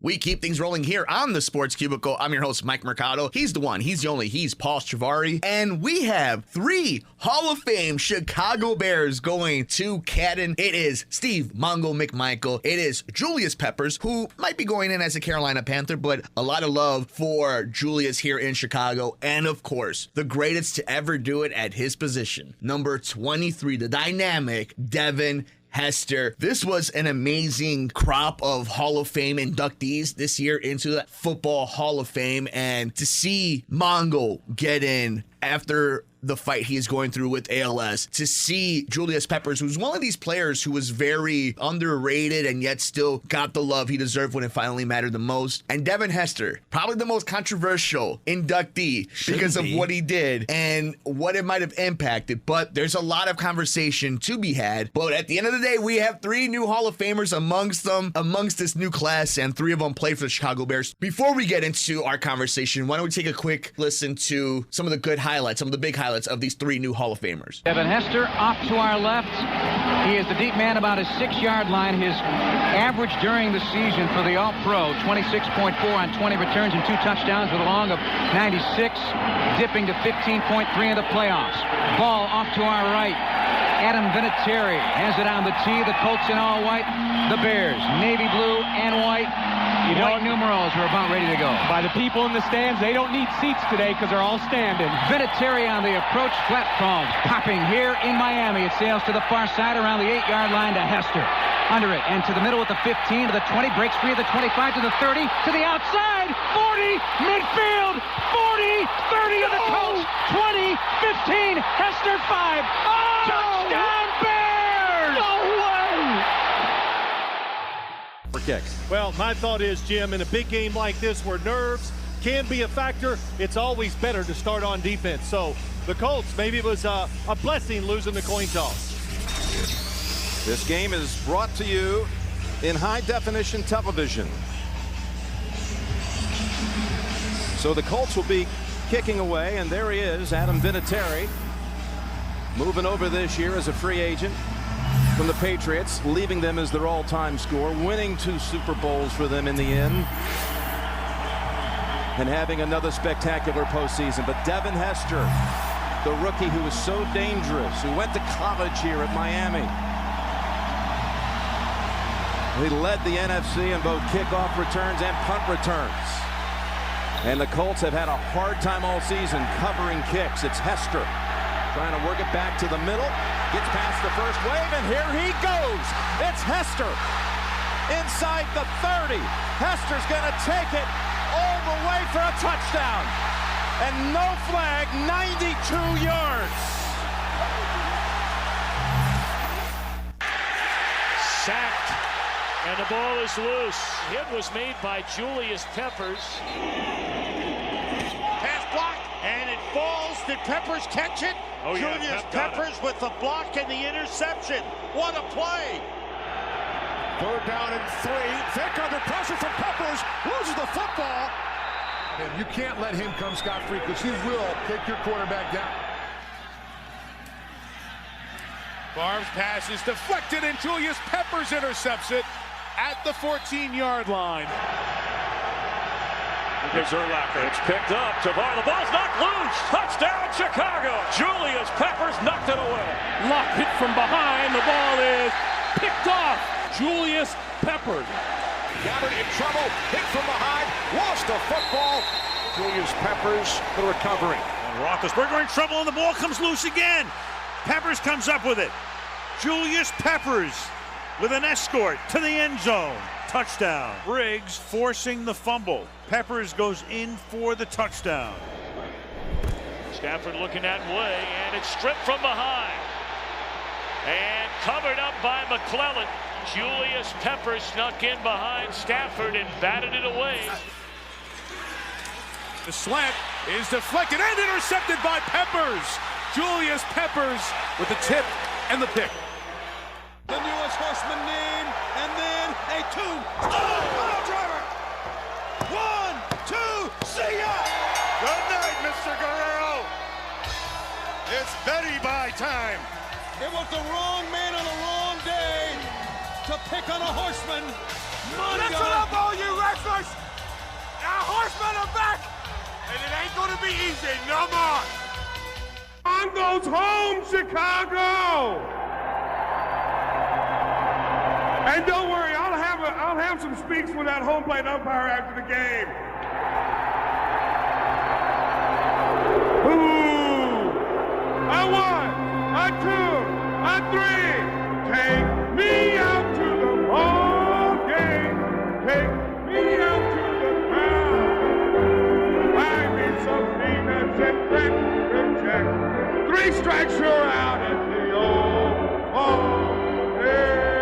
We keep things rolling here on the Sports Cubicle. I'm your host, Mike Mercado. He's the one, he's the only, he's Paul Chivari. And we have 3 Hall of Fame Chicago Bears going to Canton. It is Steve Mongo McMichael. It is Julius Peppers, who might be going in as a Carolina Panther, but a lot of love for Julius here in Chicago. And of course, the greatest to ever do it at his position, number 23, the dynamic Devin Hester. This was an amazing crop of Hall of Fame inductees this year into the Football Hall of Fame, and to see Mongo get in after the fight he is going through with ALS, to see Julius Peppers, who's one of these players who was very underrated and yet still got the love he deserved when it finally mattered the most, and Devin Hester, probably the most controversial inductee because of what he did and what it might have impacted. But there's a lot of conversation to be had. But at the end of the day, we have 3 new Hall of Famers amongst this new class, and 3 of them play for the Chicago Bears. Before we get into our conversation, why don't we take a quick listen to some of the good highlights, some of the big highlights of these 3 new Hall of Famers. Devin Hester off to our left. He is the deep man about his 6-yard line. His average during the season for the All-Pro, 26.4 on 20 returns and 2 touchdowns with a long of 96, dipping to 15.3 in the playoffs. Ball off to our right. Adam Vinatieri has it on the tee. The Colts in all white. The Bears, navy blue and white. White numerals are about ready to go. By the people in the stands, they don't need seats today because they're all standing. Vinatieri on the approach, flat frogs popping here in Miami. It sails to the far side around the 8-yard line to Hester. Under it and to the middle at the 15, to the 20, breaks free of the 25, to the 30, to the outside, 40, midfield, 40, 30 of the Colts, 20, 15, Hester 5. Touchdown Bears! No way! Kicks. Well, my thought is, Jim, in a big game like this where nerves can be a factor, it's always better to start on defense. So the Colts, maybe it was a blessing losing the coin toss. This game is brought to you in high-definition television. So the Colts will be kicking away, and there he is, Adam Vinatieri, moving over this year as a free agent from the Patriots, leaving them as their all-time scorer, winning 2 Super Bowls for them in the end, and having another spectacular postseason. But Devin Hester, the rookie who was so dangerous, who went to college here at Miami, he led the NFC in both kickoff returns and punt returns. And the Colts have had a hard time all season covering kicks. It's Hester trying to work it back to the middle. Gets past the first wave, and here he goes. It's Hester inside the 30. Hester's going to take it all the way for a touchdown. And no flag, 92 yards. Sacked, and the ball is loose. Hit was made by Julius Peppers. Pass block, and it falls. Did Peppers catch it? Oh, yeah, Julius Peppers with the block and the interception. What a play! 3rd down and 3. Vick under pressure from Peppers. Loses the football. And you can't let him come scot-free because he will take your quarterback down. Favre's pass is deflected, and Julius Peppers intercepts it at the 14-yard line. Here's Urlacher. It's picked up. Chivari, the ball's knocked loose. Touchdown, Chicago. Julius Peppers knocked it away. Locked it from behind. The ball is picked off. Julius Peppers. Gabbard in trouble. Hit from behind. Lost the football. Julius Peppers, the recovery. And Roethlisberger in trouble, and the ball comes loose again. Peppers comes up with it. Julius Peppers with an escort to the end zone. Touchdown. Briggs forcing the fumble. Peppers goes in for the touchdown. Stafford looking that way, and it's stripped from behind. And covered up by McClellan. Julius Peppers snuck in behind Stafford and batted it away. The slant is deflected and intercepted by Peppers. Julius Peppers with the tip and the pick. The newest horseman name, and then a 2. Oh, driver. 1, 2, see ya! Good night, Mr. Guerrero. It's Betty Bye time. It was the wrong man on the wrong day to pick on a horseman. Listen up, all you wrestlers! going to be easy. No more. Mongo's home, Chicago. And don't worry, I'll have some speaks with that home plate umpire after the game. Ooh. A 1, a 2, a 3. Take me out to the ball game. Take me out to the ground. Buy me some peanuts and crack. 3 strikes, you're out at the old ball game.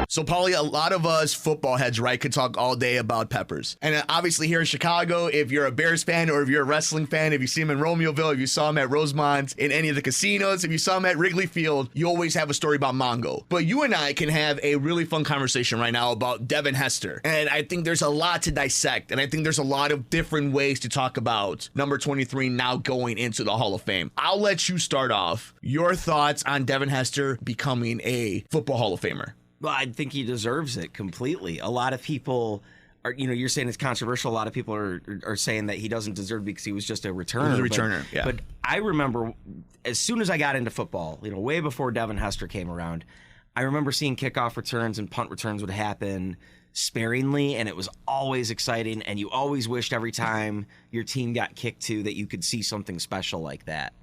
So, Paulie, a lot of us football heads, right, could talk all day about Peppers. And obviously here in Chicago, if you're a Bears fan or if you're a wrestling fan, if you see him in Romeoville, if you saw him at Rosemont, in any of the casinos, if you saw him at Wrigley Field, you always have a story about Mongo. But you and I can have a really fun conversation right now about Devin Hester. And I think there's a lot to dissect. And I think there's a lot of different ways to talk about number 23 now going into the Hall of Fame. I'll let you start off. Your thoughts on Devin Hester becoming a football Hall of Famer. Well, I think he deserves it completely. A lot of people are, you're saying it's controversial. A lot of people are saying that he doesn't deserve it because he was just a returner. He was a returner, yeah. But I remember as soon as I got into football, way before Devin Hester came around, I remember seeing kickoff returns and punt returns would happen sparingly, and it was always exciting, and you always wished every time your team got kicked to that you could see something special like that.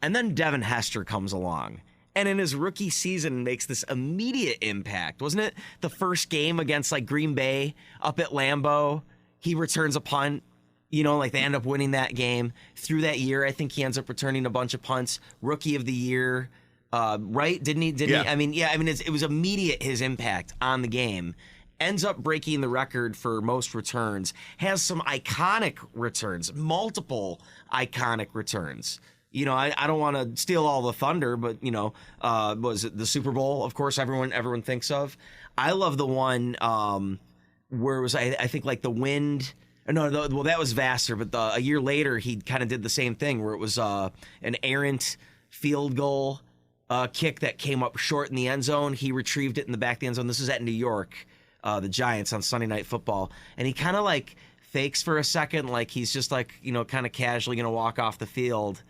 And then Devin Hester comes along. And in his rookie season makes this immediate impact. Wasn't it the first game against Green Bay up at Lambeau? He returns a punt, they end up winning that game. Through that year, I think he ends up returning a bunch of punts. Rookie of the year, right? Didn't he? Yeah. It was immediate, his impact on the game. Ends up breaking the record for most returns. Has some iconic returns, multiple iconic returns. I don't want to steal all the thunder, but, was it the Super Bowl, of course, everyone thinks of. I love the one where it was, I think, the wind. Well, that was Vassar, but a year later, he kind of did the same thing where it was an errant field goal kick that came up short in the end zone. He retrieved it in the back of the end zone. This is at New York, the Giants on Sunday Night Football. And he kind of, fakes for a second, he's just, kind of casually going to walk off the field.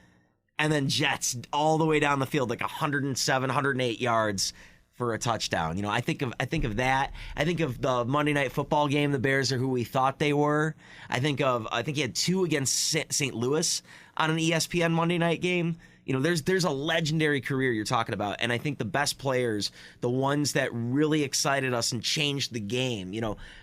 And then jets all the way down the field, 107, 108 yards for a touchdown. I think of that. I think of the Monday Night Football game. The Bears are who we thought they were. I think he had 2 against St. Louis on an ESPN Monday night game. There's a legendary career you're talking about, and I think the best players, the ones that really excited us and changed the game,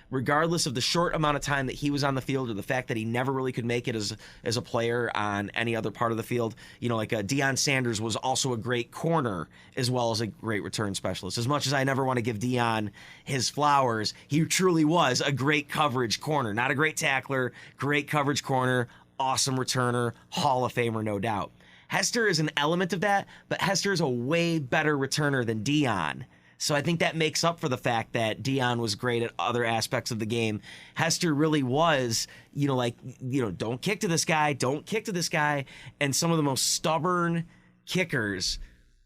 regardless of the short amount of time that he was on the field or the fact that he never really could make it as a player on any other part of the field. Deion Sanders was also a great corner as well as a great return specialist. As much as I never want to give Deion his flowers, he truly was a great coverage corner. Not a great tackler, great coverage corner, awesome returner, Hall of Famer, no doubt. Hester is an element of that, but Hester is a way better returner than Deion. So I think that makes up for the fact that Deion was great at other aspects of the game. Hester really was, don't kick to this guy, don't kick to this guy. And some of the most stubborn kickers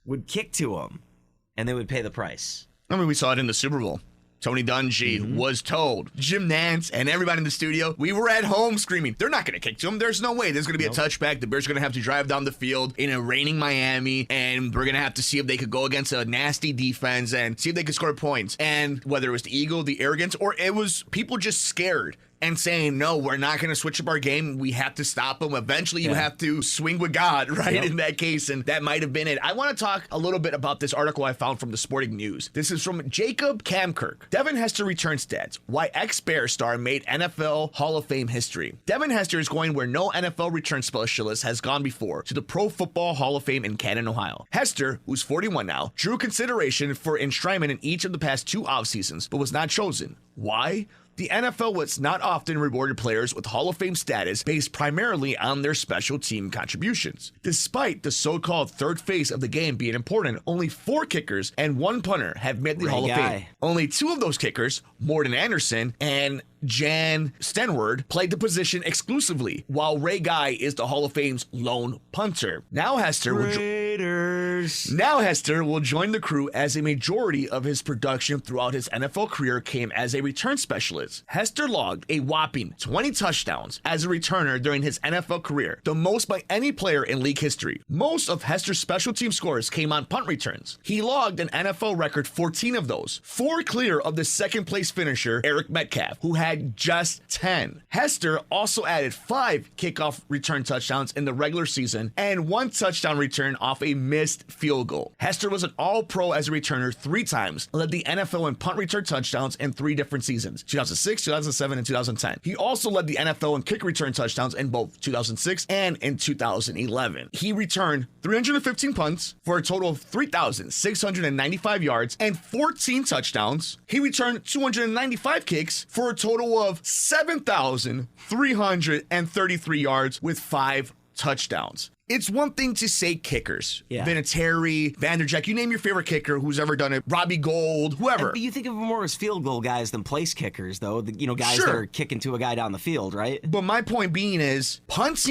would kick to him, and they would pay the price. We saw it in the Super Bowl. Tony Dungy was told, Jim Nantz and everybody in the studio, we were at home screaming, they're not going to kick to him. There's no way. There's going to be a touchback. The Bears are going to have to drive down the field in a raining Miami, and we're going to have to see if they could go against a nasty defense and see if they could score points. And whether it was the ego, the arrogance, or it was people just scared and saying, no, we're not going to switch up our game. We have to stop them. Eventually, you have to swing with God, right, in that case, and that might have been it. I want to talk a little bit about this article I found from the Sporting News. This is from Jacob Kamkirk. Devin Hester return stats. Why ex-Bear star made NFL Hall of Fame history. Devin Hester is going where no NFL return specialist has gone before, to the Pro Football Hall of Fame in Canton, Ohio. Hester, who's 41 now, drew consideration for enshrinement in each of the past 2 off seasons, but was not chosen. Why? The NFL was not often rewarded players with Hall of Fame status based primarily on their special team contributions. Despite the so-called third phase of the game being important, only 4 kickers and 1 punter have made the Hall of Fame. Only 2 of those kickers, Morten Anderson and Jan Stenward, played the position exclusively, while Ray Guy is the Hall of Fame's lone punter. Now Hester would... Bears. Now Hester will join the crew as a majority of his production throughout his NFL career came as a return specialist. Hester logged a whopping 20 touchdowns as a returner during his NFL career, the most by any player in league history. Most of Hester's special team scores came on punt returns. He logged an NFL record 14 of those, 4 clear of the second place finisher Eric Metcalf, who had just 10. Hester also added 5 kickoff return touchdowns in the regular season and 1 touchdown return off a missed field goal. Hester was an all-pro as a returner 3 times, led the NFL in punt return touchdowns in 3 different seasons, 2006, 2007, and 2010. He also led the NFL in kick return touchdowns in both 2006 and in 2011. He returned 315 punts for a total of 3,695 yards and 14 touchdowns. He returned 295 kicks for a total of 7,333 yards with 5 touchdowns. It's one thing to say kickers. Yeah. Vinatieri, Vanderjagt, you name your favorite kicker who's ever done it, Robbie Gould, whoever. But you think of them more as field goal guys than place kickers, though. Guys Sure. that are kicking to a guy down the field, right? But my point being is, punt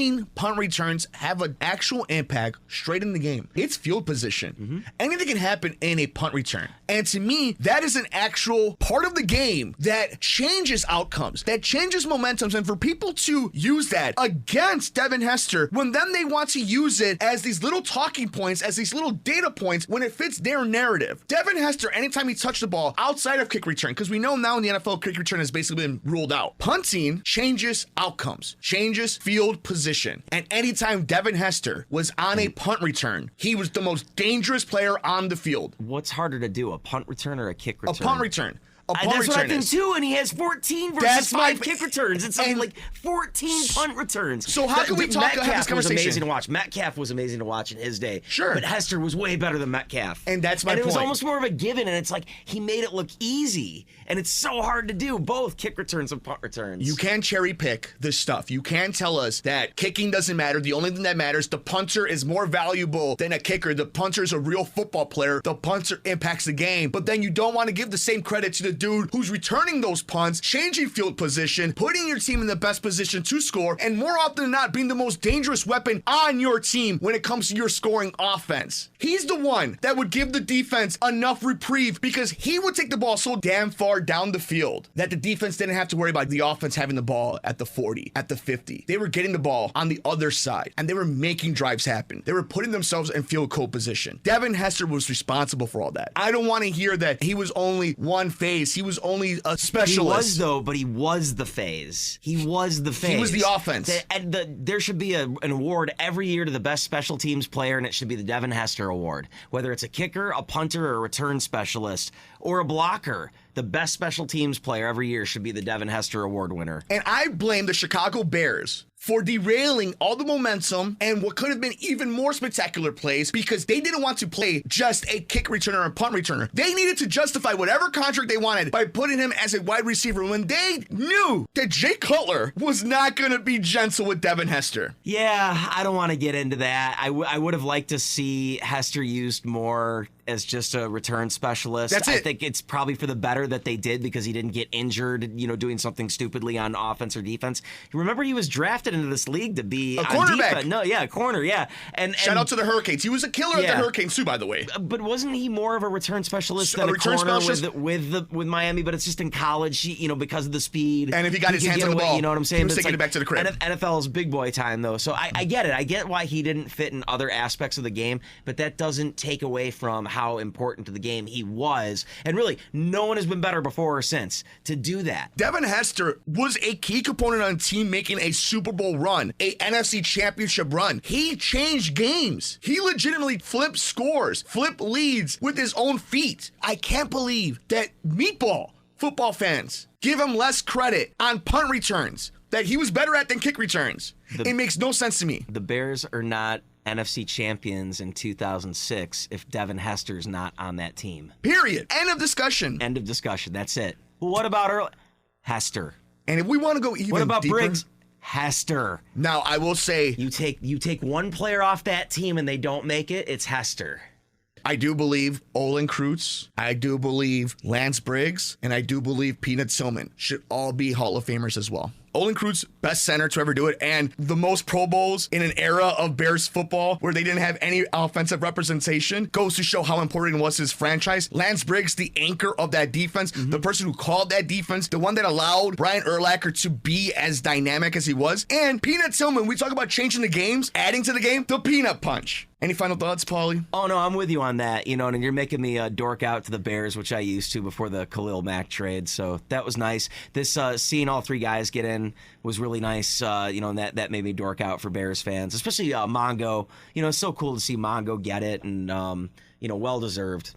returns have an actual impact straight in the game. It's field position. Anything can happen in a punt return. And to me, that is an actual part of the game that changes outcomes, that changes momentums. And for people to use that against Devin Hester, when then they want to use it as these little talking points, as these little data points when it fits their narrative. Devin Hester, anytime he touched the ball outside of kick return, because we know now in the NFL, kick return has basically been ruled out. Punting changes outcomes, changes field position. And anytime Devin Hester was on a punt return, he was the most dangerous player on the field. What's harder to do, a punt return or a kick return? A punt return. That's what I think too, and he has 14 versus 5 kick returns. It's something like 14 punt returns. So how can we have this conversation? Was amazing to watch. Metcalf was amazing to watch in his day. Sure. But Hester was way better than Metcalf. And that's my point. And it was almost more of a given, and it's like he made it look easy. And it's so hard to do, both kick returns and punt returns. You can cherry pick this stuff. You can tell us that kicking doesn't matter. The only thing that matters, the punter is more valuable than a kicker. The punter is a real football player. The punter impacts the game. But then you don't want to give the same credit to the dude who's returning those punts, changing field position, putting your team in the best position to score, and more often than not being the most dangerous weapon on your team when it comes to your scoring offense. He's the one that would give the defense enough reprieve because he would take the ball so damn far down the field that the defense didn't have to worry about the offense having the ball at the 40, at the 50. They were getting the ball on the other side, and they were making drives happen. They were putting themselves in field goal position. Devin Hester was responsible for all that. I don't want to hear that he was only one phase. He was only a specialist. He was, though, but he was the phase. He was the phase. He was the offense. There should be an award every year to the best special teams player, and it should be the Devin Hester Award. Whether it's a kicker, a punter, or a return specialist, or a blocker, the best special teams player every year should be the Devin Hester Award winner. And I blame the Chicago Bears for derailing all the momentum and what could have been even more spectacular plays because they didn't want to play just a kick returner or a punt returner. They needed to justify whatever contract they wanted by putting him as a wide receiver when they knew that Jay Cutler was not going to be gentle with Devin Hester. Yeah, I don't want to get into that. I would have liked to see Hester used more as just a return specialist. That's it. I think it's probably for the better that they did because he didn't get injured, doing something stupidly on offense or defense. Remember, he was drafted into this league to be a cornerback. Defense. No, yeah, a corner, yeah. And shout out to the Hurricanes. He was a killer at the Hurricanes too, by the way. But wasn't he more of a return specialist than a corner with Miami? But it's just in college, because of the speed. And if he got his hands on the ball, you know what I'm saying? He was taking it back to the crib. NFL's big boy time, though. So I get it. I get why he didn't fit in other aspects of the game, but that doesn't take away from how important to the game he was. And really, no one has been better before or since to do that. Devin Hester was a key component on a team making a Super Bowl run, a NFC Championship run. He changed games. He legitimately flipped scores, flipped leads with his own feet. I can't believe that Meatball football fans give him less credit on punt returns that he was better at than kick returns. It makes no sense to me. The Bears are not NFC champions in 2006 if Devin Hester's not on that team. Period. End of discussion. End of discussion. That's it. Well, what about Hester? And if we want to go even what about deeper, Briggs? Hester. Now, I will say, you take one player off that team and they don't make it, it's Hester. I do believe Olin Kreutz, I do believe Lance Briggs, and I do believe Peanut Tillman should all be Hall of Famers as well. Olin Kreutz, best center to ever do it, and the most Pro Bowls in an era of Bears football where they didn't have any offensive representation, goes to show how important it was his franchise. Lance Briggs, the anchor of that defense, the person who called that defense, the one that allowed Brian Urlacher to be as dynamic as he was. And Peanut Tillman, we talk about changing the games, adding to the game, the peanut punch. Any final thoughts, Paulie? Oh, no, I'm with you on that. And you're making me dork out to the Bears, which I used to before the Khalil Mack trade. So that was nice. This seeing all three guys get in was really nice. And that made me dork out for Bears fans, especially Mongo. It's so cool to see Mongo get it, and well deserved.